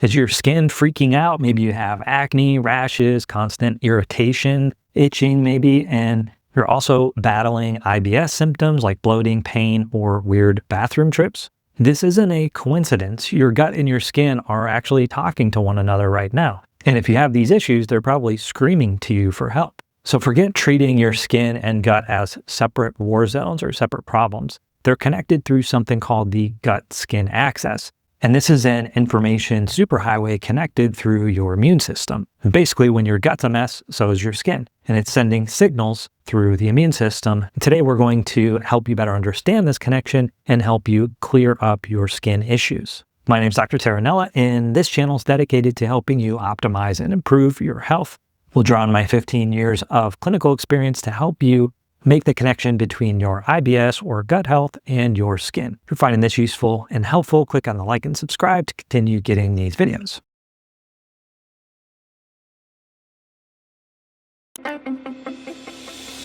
Is your skin freaking out? Maybe you have acne, rashes, constant irritation, itching maybe, and you're also battling IBS symptoms like bloating, pain, or weird bathroom trips. This isn't a coincidence. Your gut and your skin are actually talking to one another right now. And if you have these issues, they're probably screaming to you for help. So forget treating your skin and gut as separate war zones or separate problems. They're connected through something called the gut-skin axis. And this is an information superhighway connected through your immune system. And basically, when your gut's a mess, so is your skin. And it's sending signals through the immune system. Today, we're going to help you better understand this connection and help you clear up your skin issues. My name is Dr. Taranella, and this channel is dedicated to helping you optimize and improve your health. We'll draw on my 15 years of clinical experience to help you make the connection between your IBS or gut health and your skin. If you're finding this useful and helpful, click on the like and subscribe to continue getting these videos.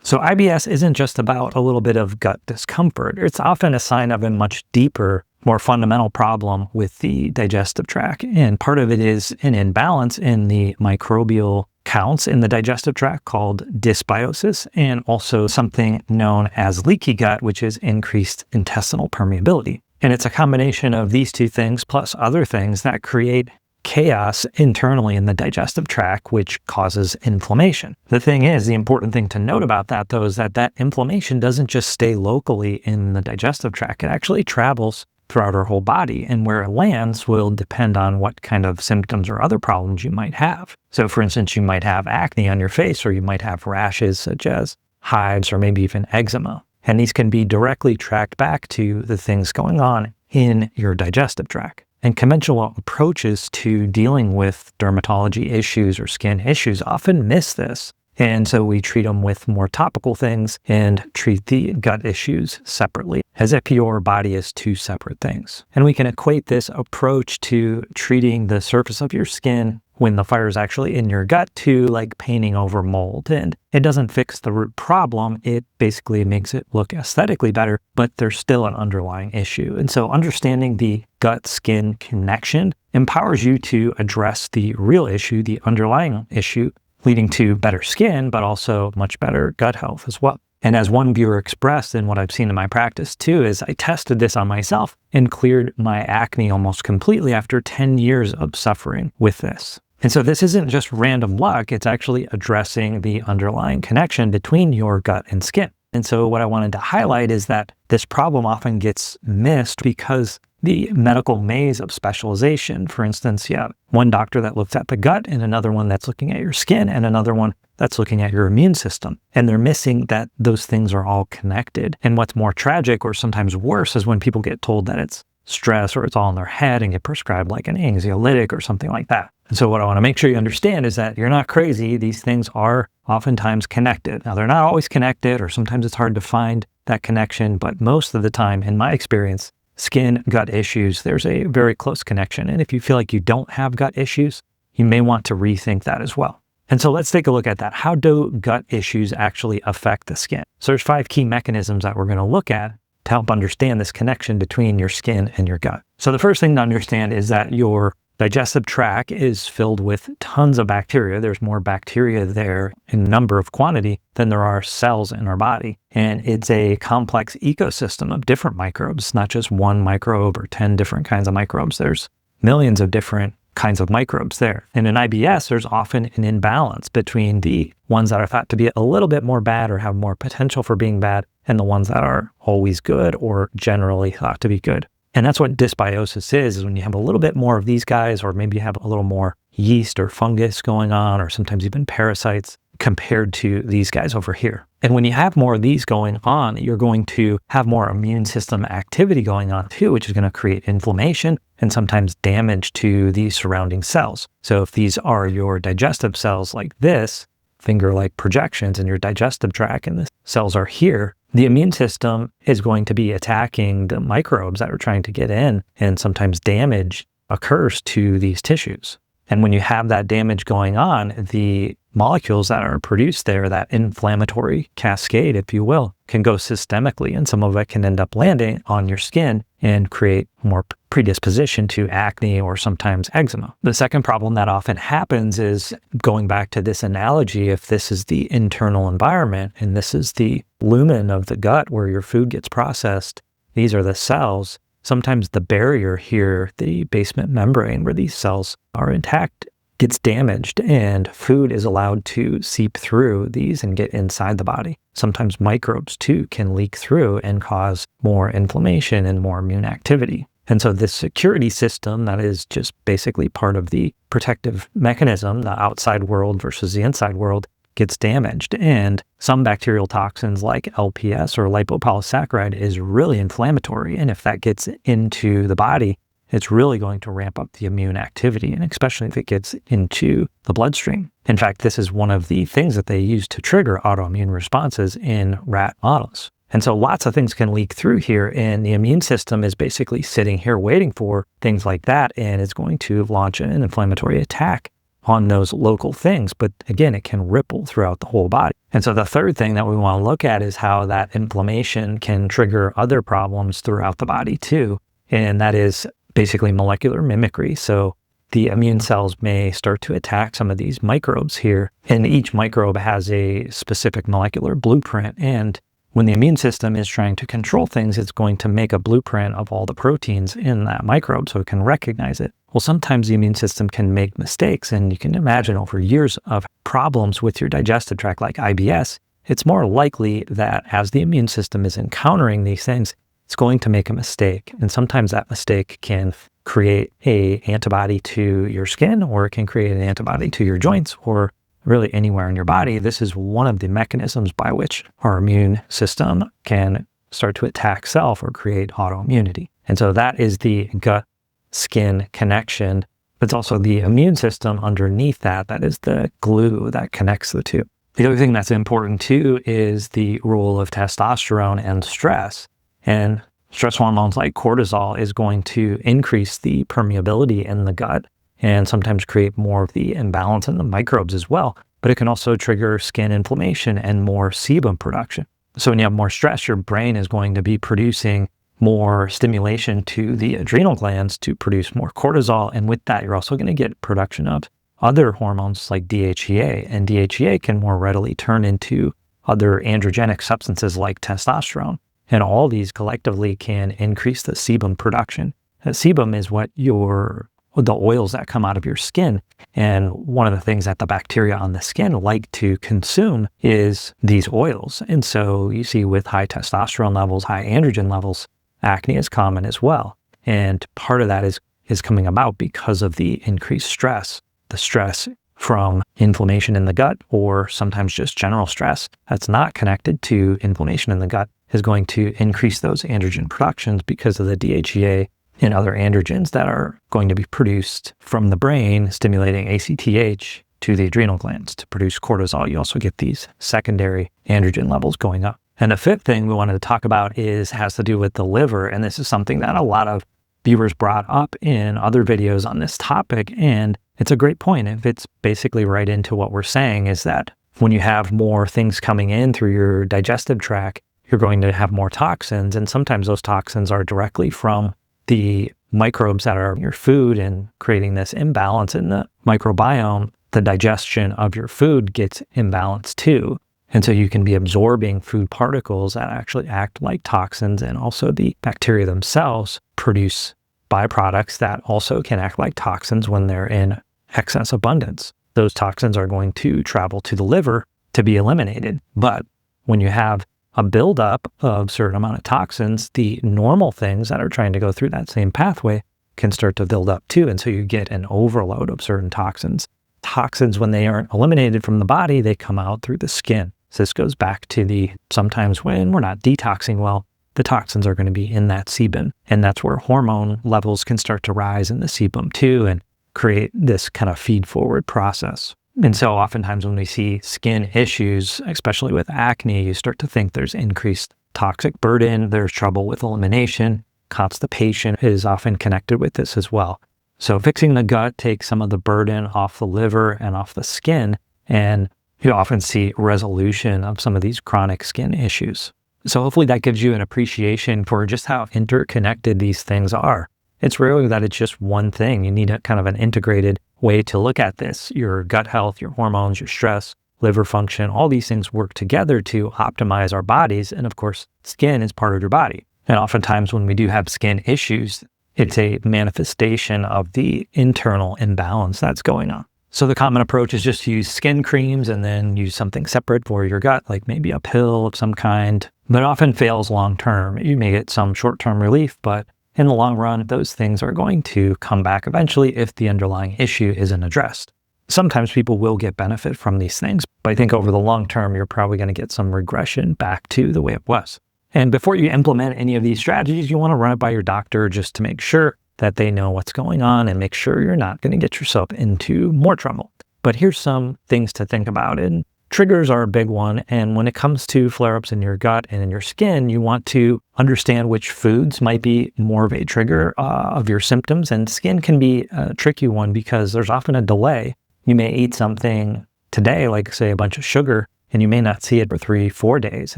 So IBS isn't just about a little bit of gut discomfort. It's often a sign of a much deeper, more fundamental problem with the digestive tract. And part of it is an imbalance in the microbial counts in the digestive tract called dysbiosis, and also something known as leaky gut, which is increased intestinal permeability. And it's a combination of these two things plus other things that create chaos internally in the digestive tract, which causes inflammation. The thing is, the important thing to note about that, though, is that inflammation doesn't just stay locally in the digestive tract. It actually travels throughout our whole body, and where it lands will depend on what kind of symptoms or other problems you might have. So for instance, you might have acne on your face, or you might have rashes such as hives or maybe even eczema. And these can be directly tracked back to the things going on in your digestive tract. And conventional approaches to dealing with dermatology issues or skin issues often miss this. And so we treat them with more topical things and treat the gut issues separately, as if your body is two separate things. And we can equate this approach to treating the surface of your skin when the fire is actually in your gut to like painting over mold. And it doesn't fix the root problem. It basically makes it look aesthetically better, but there's still an underlying issue. And so understanding the gut-skin connection empowers you to address the real issue, the underlying issue, leading to better skin, but also much better gut health as well. And as one viewer expressed, and what I've seen in my practice too, is I tested this on myself and cleared my acne almost completely after 10 years of suffering with this. And so this isn't just random luck, it's actually addressing the underlying connection between your gut and skin. And so what I wanted to highlight is that this problem often gets missed because the medical maze of specialization. For instance, you have one doctor that looks at the gut and another one that's looking at your skin and another one that's looking at your immune system. And they're missing that those things are all connected. And what's more tragic or sometimes worse is when people get told that it's stress or it's all in their head and get prescribed like an anxiolytic or something like that. And so what I want to make sure you understand is that you're not crazy. These things are oftentimes connected. Now, they're not always connected, or sometimes it's hard to find that connection, but most of the time, in my experience, skin, gut issues, there's a very close connection. And if you feel like you don't have gut issues, you may want to rethink that as well. And so let's take a look at that. How do gut issues actually affect the skin? So there's 5 key mechanisms that we're going to look at to help understand this connection between your skin and your gut. So the first thing to understand is that your digestive tract is filled with tons of bacteria. There's more bacteria there in number of quantity than there are cells in our body. And it's a complex ecosystem of different microbes, not just one microbe or 10 different kinds of microbes. There's millions of different kinds of microbes there. And in IBS, there's often an imbalance between the ones that are thought to be a little bit more bad or have more potential for being bad and the ones that are always good or generally thought to be good. And that's what dysbiosis is when you have a little bit more of these guys, or maybe you have a little more yeast or fungus going on, or sometimes even parasites compared to these guys over here. And when you have more of these going on, you're going to have more immune system activity going on too, which is going to create inflammation and sometimes damage to the surrounding cells. So if these are your digestive cells like this, finger-like projections in your digestive tract, and the cells are here, the immune system is going to be attacking the microbes that are trying to get in, and sometimes damage occurs to these tissues. And when you have that damage going on, the molecules that are produced there, that inflammatory cascade, if you will, can go systemically, and some of it can end up landing on your skin and create more predisposition to acne or sometimes eczema. The second problem that often happens is, going back to this analogy, if this is the internal environment and this is the lumen of the gut where your food gets processed, these are the cells. Sometimes the barrier here, the basement membrane where these cells are intact, gets damaged, and food is allowed to seep through these and get inside the body. Sometimes microbes too can leak through and cause more inflammation and more immune activity. And so this security system that is just basically part of the protective mechanism, the outside world versus the inside world, gets damaged. And some bacterial toxins like LPS or lipopolysaccharide is really inflammatory. And if that gets into the body, it's really going to ramp up the immune activity, and especially if it gets into the bloodstream. In fact, this is one of the things that they use to trigger autoimmune responses in rat models. And so lots of things can leak through here, and the immune system is basically sitting here waiting for things like that, and it's going to launch an inflammatory attack on those local things. But again, it can ripple throughout the whole body. And so the third thing that we want to look at is how that inflammation can trigger other problems throughout the body too. And that is basically molecular mimicry. So the immune cells may start to attack some of these microbes here, and each microbe has a specific molecular blueprint. And when the immune system is trying to control things, it's going to make a blueprint of all the proteins in that microbe so it can recognize it. Well, sometimes the immune system can make mistakes, and you can imagine over years of problems with your digestive tract like IBS, it's more likely that as the immune system is encountering these things, it's going to make a mistake. And sometimes that mistake can create an antibody to your skin, or it can create an antibody to your joints, or really anywhere in your body. This is one of the mechanisms by which our immune system can start to attack self or create autoimmunity. And so that is the gut-skin connection. It's also the immune system underneath that is the glue that connects the two. The other thing that's important too is the role of testosterone and stress. And stress hormones like cortisol is going to increase the permeability in the gut and sometimes create more of the imbalance in the microbes as well. But it can also trigger skin inflammation and more sebum production. So when you have more stress, your brain is going to be producing more stimulation to the adrenal glands to produce more cortisol. And with that, you're also going to get production of other hormones like DHEA. And DHEA can more readily turn into other androgenic substances like testosterone. And all these collectively can increase the sebum production. Sebum is what the oils that come out of your skin. And one of the things that the bacteria on the skin like to consume is these oils. And so you see with high testosterone levels, high androgen levels, acne is common as well. And part of that is coming about because of the increased stress, the stress from inflammation in the gut, or sometimes just general stress that's not connected to inflammation in the gut, is going to increase those androgen productions because of the DHEA and other androgens that are going to be produced from the brain, stimulating ACTH to the adrenal glands to produce cortisol. You also get these secondary androgen levels going up. And the fifth thing we wanted to talk about has to do with the liver. And this is something that a lot of viewers brought up in other videos on this topic. And it's a great point. It fits basically right into what we're saying, is that when you have more things coming in through your digestive tract, you're going to have more toxins. And sometimes those toxins are directly from the microbes that are in your food and creating this imbalance in the microbiome. The digestion of your food gets imbalanced too. And so you can be absorbing food particles that actually act like toxins, and also the bacteria themselves produce byproducts that also can act like toxins when they're in excess abundance. Those toxins are going to travel to the liver to be eliminated. But when you have a buildup of certain amount of toxins, the normal things that are trying to go through that same pathway can start to build up too. And so you get an overload of certain toxins. Toxins, when they aren't eliminated from the body, they come out through the skin. So this goes back to sometimes when we're not detoxing well, the toxins are going to be in that sebum. And that's where hormone levels can start to rise in the sebum too, and create this kind of feed forward process. And so oftentimes when we see skin issues, especially with acne, you start to think there's increased toxic burden, there's trouble with elimination. Constipation is often connected with this as well. So fixing the gut takes some of the burden off the liver and off the skin, and you often see resolution of some of these chronic skin issues. So hopefully that gives you an appreciation for just how interconnected these things are. It's rarely that it's just one thing. You need a kind of an integrated way to look at this. Your gut health, your hormones, your stress, liver function, all these things work together to optimize our bodies. And of course, skin is part of your body. And oftentimes when we do have skin issues, it's a manifestation of the internal imbalance that's going on. So the common approach is just to use skin creams and then use something separate for your gut, like maybe a pill of some kind, but often fails long term. You may get some short-term relief, but in the long run, those things are going to come back eventually if the underlying issue isn't addressed. Sometimes people will get benefit from these things, but I think over the long term, you're probably going to get some regression back to the way it was. And before you implement any of these strategies, you want to run it by your doctor just to make sure that they know what's going on and make sure you're not going to get yourself into more trouble. But here's some things to think about. And triggers are a big one. And when it comes to flare-ups in your gut and in your skin, you want to understand which foods might be more of a trigger of your symptoms. And skin can be a tricky one because there's often a delay. You may eat something today, like say a bunch of sugar, and you may not see it for 3-4 days.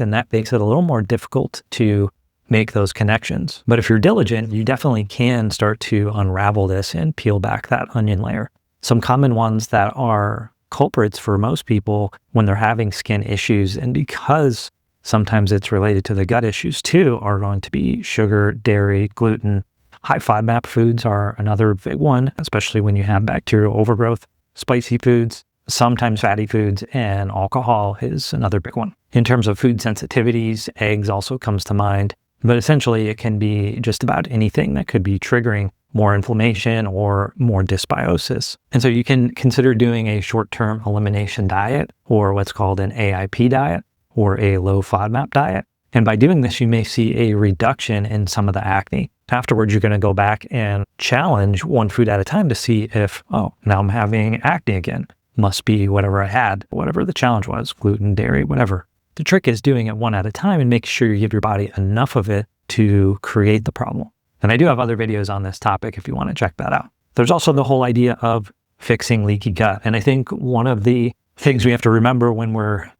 And that makes it a little more difficult to make those connections. But if you're diligent, you definitely can start to unravel this and peel back that onion layer. Some common ones that are culprits for most people when they're having skin issues, and because sometimes it's related to the gut issues too, are going to be sugar, dairy, gluten. High FODMAP foods are another big one, especially when you have bacterial overgrowth. Spicy foods, sometimes fatty foods, and alcohol is another big one. In terms of food sensitivities, eggs also comes to mind. But essentially, it can be just about anything that could be triggering more inflammation or more dysbiosis. And so you can consider doing a short-term elimination diet, or what's called an AIP diet, or a low FODMAP diet. And by doing this, you may see a reduction in some of the acne. Afterwards, you're going to go back and challenge one food at a time to see if, oh, now I'm having acne again. Must be whatever I had, whatever the challenge was, gluten, dairy, whatever. The trick is doing it one at a time and making sure you give your body enough of it to create the problem. And I do have other videos on this topic if you want to check that out. There's also the whole idea of fixing leaky gut. And I think one of the things we have to remember when we're,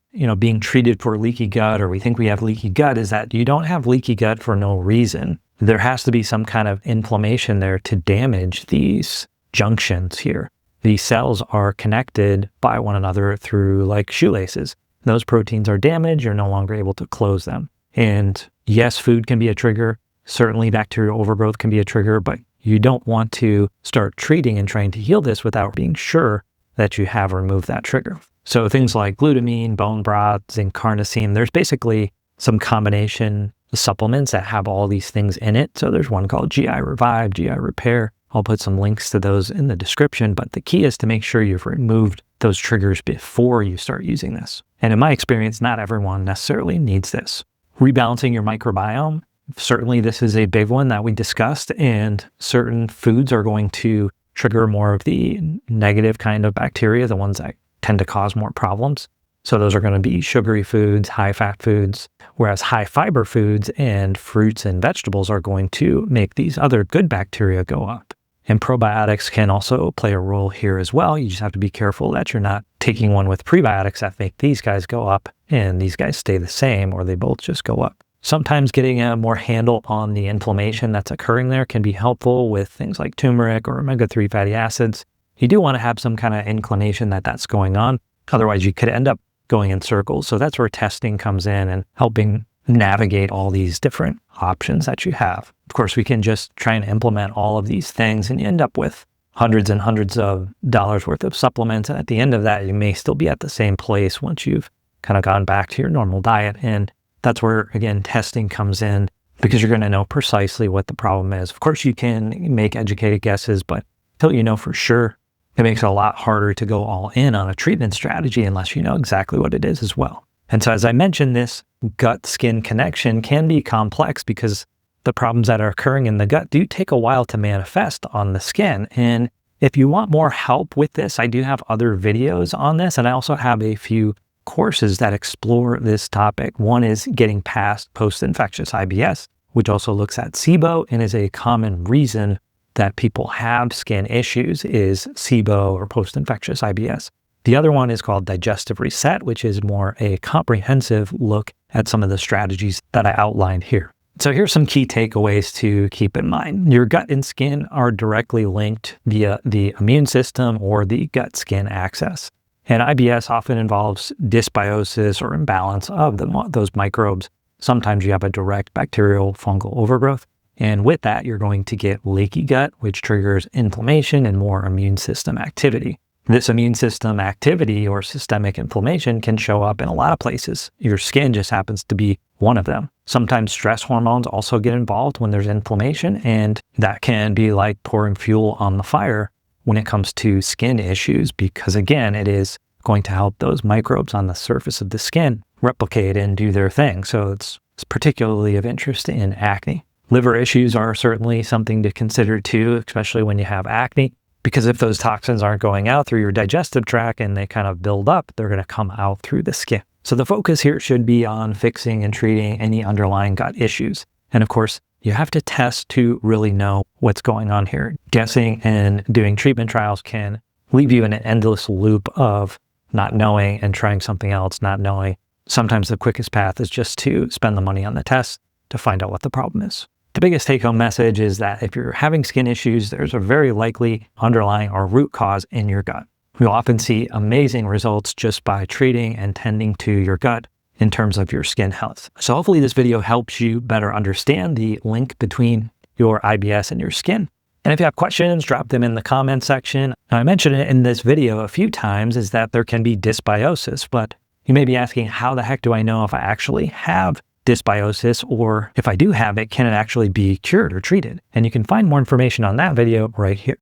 being treated for leaky gut, or we think we have leaky gut, is that you don't have leaky gut for no reason. There has to be some kind of inflammation there to damage these junctions here. These cells are connected by one another through like shoelaces. Those proteins are damaged, you're no longer able to close them. And yes, food can be a trigger. Certainly bacterial overgrowth can be a trigger, but you don't want to start treating and trying to heal this without being sure that you have removed that trigger. So things like glutamine, bone broth, zinc carnosine, there's basically some combination supplements that have all these things in it. So there's one called GI Revive, GI Repair. I'll put some links to those in the description, but the key is to make sure you've removed those triggers before you start using this. And in my experience, not everyone necessarily needs this. Rebalancing your microbiome, certainly this is a big one that we discussed, and certain foods are going to trigger more of the negative kind of bacteria, the ones that tend to cause more problems. So those are going to be sugary foods, high fat foods, whereas high fiber foods and fruits and vegetables are going to make these other good bacteria go up. And probiotics can also play a role here as well. You just have to be careful that you're not taking one with prebiotics that make these guys go up and these guys stay the same, or they both just go up. Sometimes getting a more handle on the inflammation that's occurring there can be helpful with things like turmeric or omega-3 fatty acids. You do want to have some kind of inclination that that's going on. Otherwise, you could end up going in circles. So that's where testing comes in and helping navigate all these different options that you have. Of course, we can just try and implement all of these things and you end up with hundreds and hundreds of dollars worth of supplements. And at the end of that, you may still be at the same place once you've kind of gone back to your normal diet. And that's where, again, testing comes in because you're going to know precisely what the problem is. Of course, you can make educated guesses, but until you know for sure, it makes it a lot harder to go all in on a treatment strategy unless you know exactly what it is as well. And so as I mentioned, this gut-skin connection can be complex because the problems that are occurring in the gut do take a while to manifest on the skin. And if you want more help with this, I do have other videos on this, and I also have a few courses that explore this topic. One is getting past post-infectious IBS, which also looks at SIBO and is a common reason that people have skin issues is SIBO or post-infectious IBS. The other one is called digestive reset, which is more a comprehensive look at some of the strategies that I outlined here. So here's some key takeaways to keep in mind. Your gut and skin are directly linked via the immune system or the gut-skin axis. And IBS often involves dysbiosis or imbalance of those microbes. Sometimes you have a direct bacterial fungal overgrowth. And with that, you're going to get leaky gut, which triggers inflammation and more immune system activity. This immune system activity or systemic inflammation can show up in a lot of places. Your skin just happens to be one of them. Sometimes stress hormones also get involved when there's inflammation, and that can be like pouring fuel on the fire when it comes to skin issues, because again, it is going to help those microbes on the surface of the skin replicate and do their thing. So it's particularly of interest in acne. Liver issues are certainly something to consider too, especially when you have acne, because if those toxins aren't going out through your digestive tract and they kind of build up, they're going to come out through the skin. So the focus here should be on fixing and treating any underlying gut issues. And of course, you have to test to really know what's going on here. Guessing and doing treatment trials can leave you in an endless loop of not knowing and trying something else, not knowing. Sometimes the quickest path is just to spend the money on the test to find out what the problem is. The biggest take-home message is that if you're having skin issues, there's a very likely underlying or root cause in your gut. You'll often see amazing results just by treating and tending to your gut in terms of your skin health. So hopefully this video helps you better understand the link between your IBS and your skin. And if you have questions, drop them in the comment section. Now, I mentioned it in this video a few times, is that there can be dysbiosis, but you may be asking, how the heck do I know if I actually have dysbiosis, or if I do have it, can it actually be cured or treated? And you can find more information on that video right here.